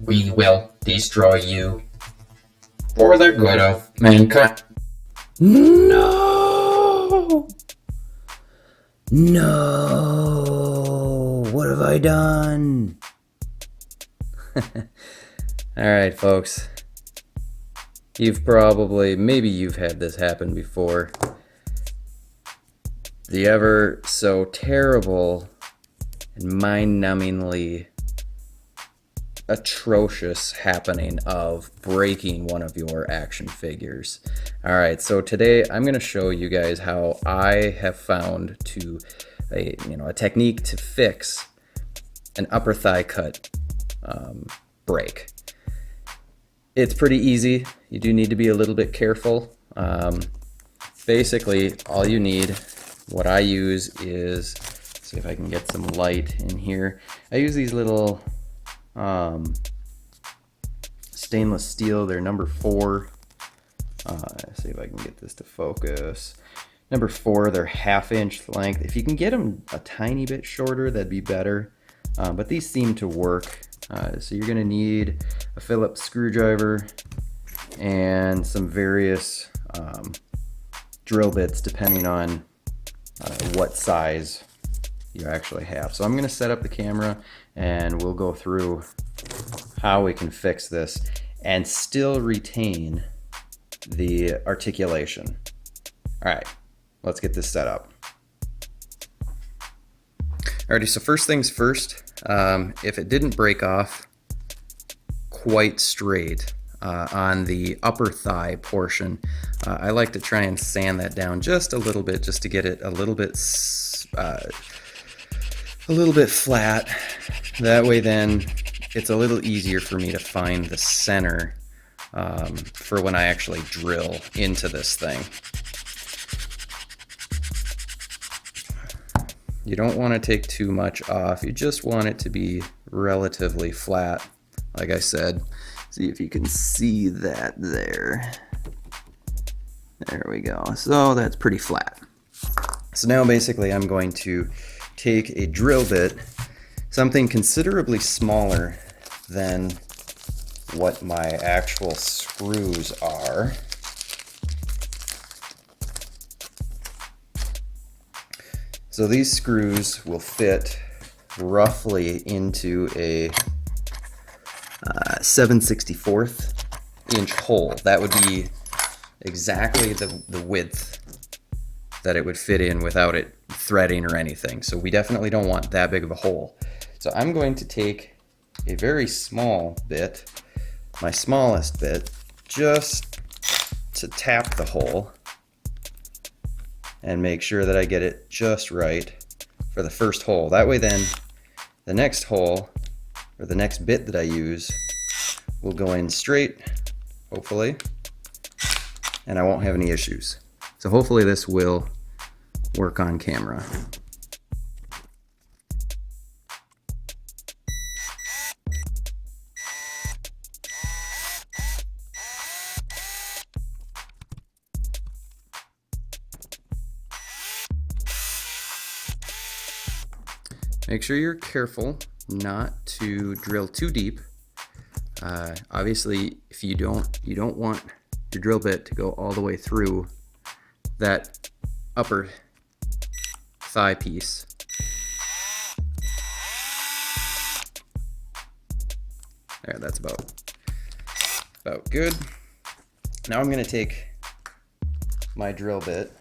We will destroy you for the good of mankind. No! No! What have I done? Alright, folks. Maybe you've had this happen before. The ever so terrible and mind-numbingly atrocious happening of breaking one of your action figures. Alright, so today I'm going to show you guys how I have found a technique to fix an upper thigh cut break. It's pretty easy. You do need to be a little bit careful. Basically, all you need, what I use is, let's see if I can get some light in here. I use these little stainless steel. They're number 4. Let's see if I can get this to focus. Number 4, they're 1/2 inch length. If you can get them a tiny bit shorter, that'd be better. But these seem to work. So you're going to need a Phillips screwdriver and some various drill bits depending on what size you actually have. So I'm going to set up the camera and we'll go through how we can fix this and still retain the articulation. All right, let's get this set up. Alrighty, so first things first, if it didn't break off quite straight on the upper thigh portion, I like to try and sand that down just a little bit, just to get it a little bit flat. That way then it's a little easier for me to find the center for when I actually drill into this thing. You don't want to take too much off. You just want it to be relatively flat. Like I said, see if you can see that there. There we go. So that's pretty flat. So now basically I'm going to take a drill bit, something considerably smaller than what my actual screws are. So these screws will fit roughly into a 7/64 inch hole. That would be exactly the width that it would fit in without it threading or anything. So we definitely don't want that big of a hole. So I'm going to take a very small bit, my smallest bit, just to tap the hole and make sure that I get it just right for the first hole. That way then the next hole, or the next bit that I use, will go in straight, hopefully, and I won't have any issues. So hopefully this will work on camera. Make sure you're careful not to drill too deep. Obviously, if you don't want your drill bit to go all the way through that upper thigh piece. There, that's about good. Now I'm going to take my drill bit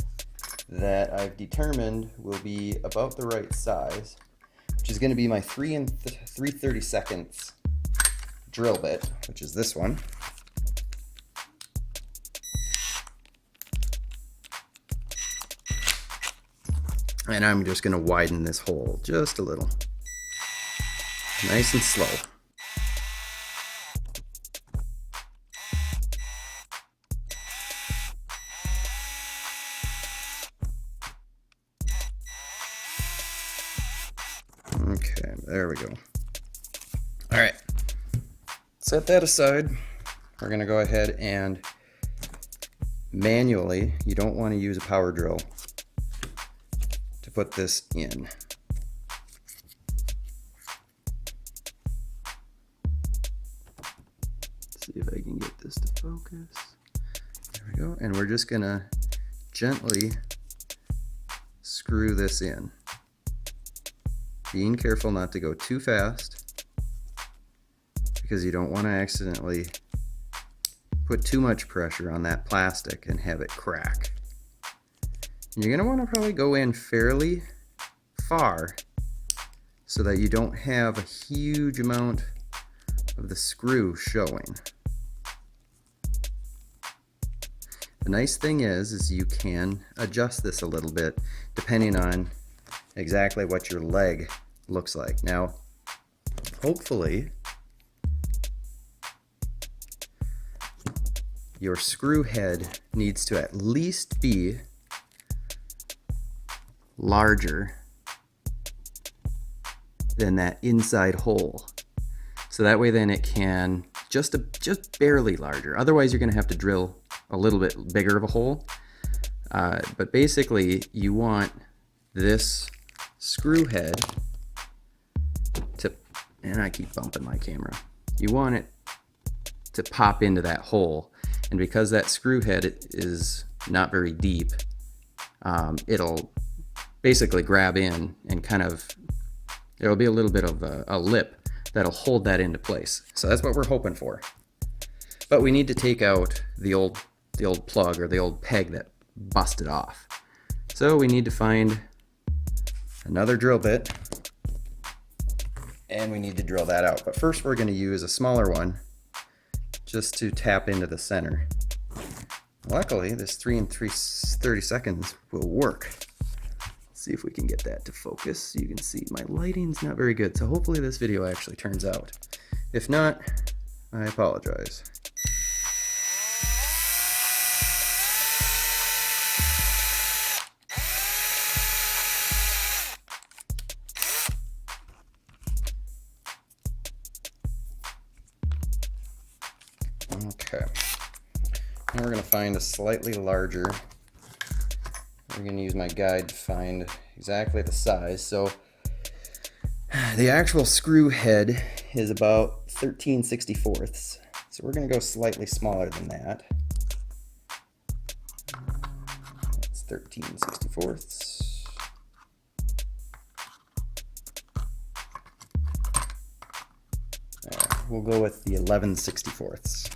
that I've determined will be about the right size, which is going to be my 3 3/32 drill bit, which is this one. And I'm just going to widen this hole just a little. Nice and slow. Okay, there we go. All right, set that aside. We're gonna go ahead and manually, you don't want to use a power drill to put this in. See if I can get this to focus. There we go. And we're just gonna gently screw this in. Being careful not to go too fast, because you don't want to accidentally put too much pressure on that plastic and have it crack. And you're going to want to probably go in fairly far so that you don't have a huge amount of the screw showing. The nice thing is you can adjust this a little bit depending on exactly what your leg looks like. Now, hopefully, your screw head needs to at least be larger than that inside hole. So that way then it can just barely larger. Otherwise you're going to have to drill a little bit bigger of a hole. But basically you want this screw head to, and I keep bumping my camera, you want it to pop into that hole. And because that screw head is not very deep, it'll basically grab in and kind of, there'll be a little bit of a lip that'll hold that into place. So that's what we're hoping for. But we need to take out the old plug or the old peg that busted off. So we need to find another drill bit and we need to drill that out. But first we're going to use a smaller one just to tap into the center. Luckily, this 3 and 30 seconds will work. Let's see if we can get that to focus. You can see my lighting's not very good, so hopefully this video actually turns out. If not, I apologize. Okay, now we're going to find a slightly larger. We're going to use my guide to find exactly the size. So the actual screw head is about 13/64. So we're going to go slightly smaller than that. That's 13/64. We'll go with the 11/64.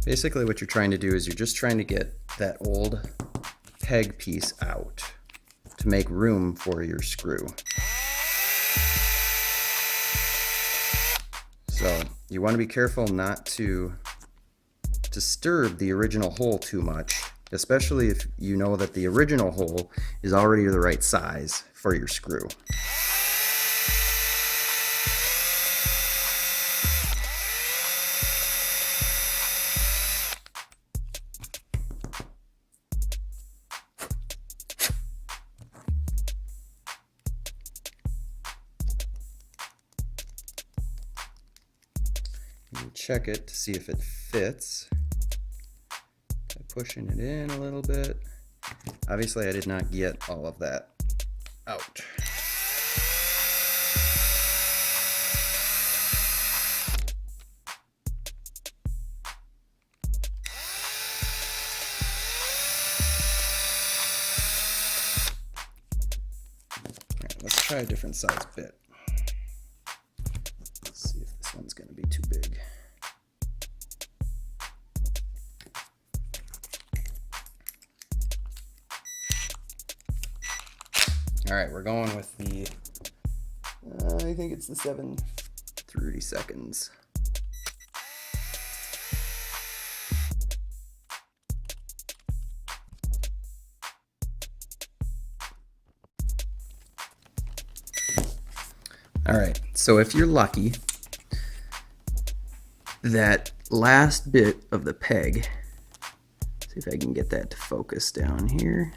Basically what you're trying to do is you're just trying to get that old peg piece out to make room for your screw. So you want to be careful not to disturb the original hole too much, especially if you know that the original hole is already the right size for your screw. Check it to see if it fits by pushing it in a little bit. Obviously I did not get all of that out. All right, let's try a different size bit. Let's see if this one's going to be too big. All right, we're going with the, I think it's the 7/32. All right, so if you're lucky, that last bit of the peg, see if I can get that to focus down here,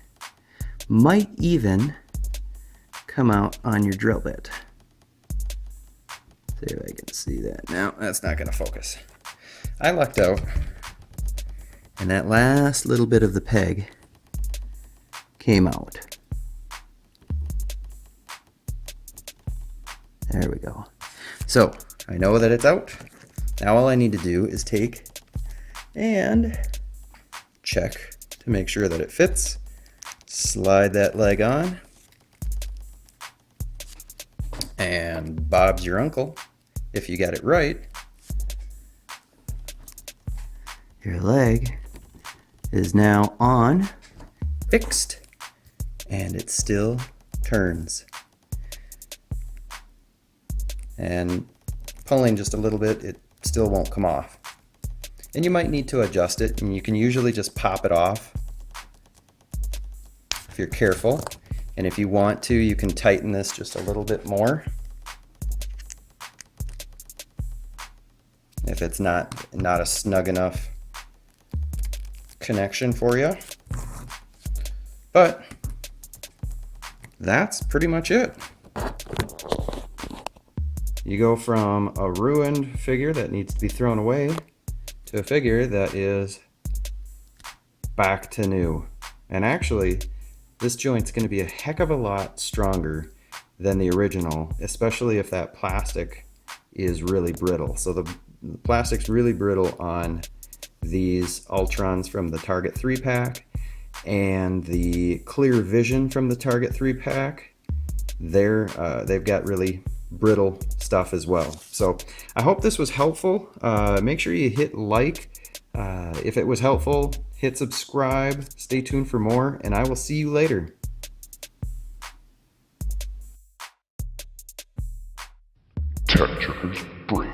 might even come out on your drill bit. See if I can see that. No, that's not going to focus. I lucked out, and that last little bit of the peg came out. There we go. So I know that it's out. Now all I need to do is take and check to make sure that it fits. Slide that leg on, and Bob's your uncle if you got it right. Your leg is now on, fixed, and it still turns. And pulling just a little bit, it still won't come off. And you might need to adjust it, and you can usually just pop it off if you're careful. And if you want to, you can tighten this just a little bit more if it's not a snug enough connection for you. But that's pretty much it. You go from a ruined figure that needs to be thrown away to a figure that is back to new. And actually, this joint's going to be a heck of a lot stronger than the original, especially if that plastic is really brittle. So the plastic's really brittle on these Ultrons from the Target 3-pack, and the Clear Vision from the Target 3-pack. They've got really brittle stuff as well. So I hope this was helpful. Make sure you hit like. If it was helpful, hit subscribe. Stay tuned for more, and I will see you later. TechChucker's Brain.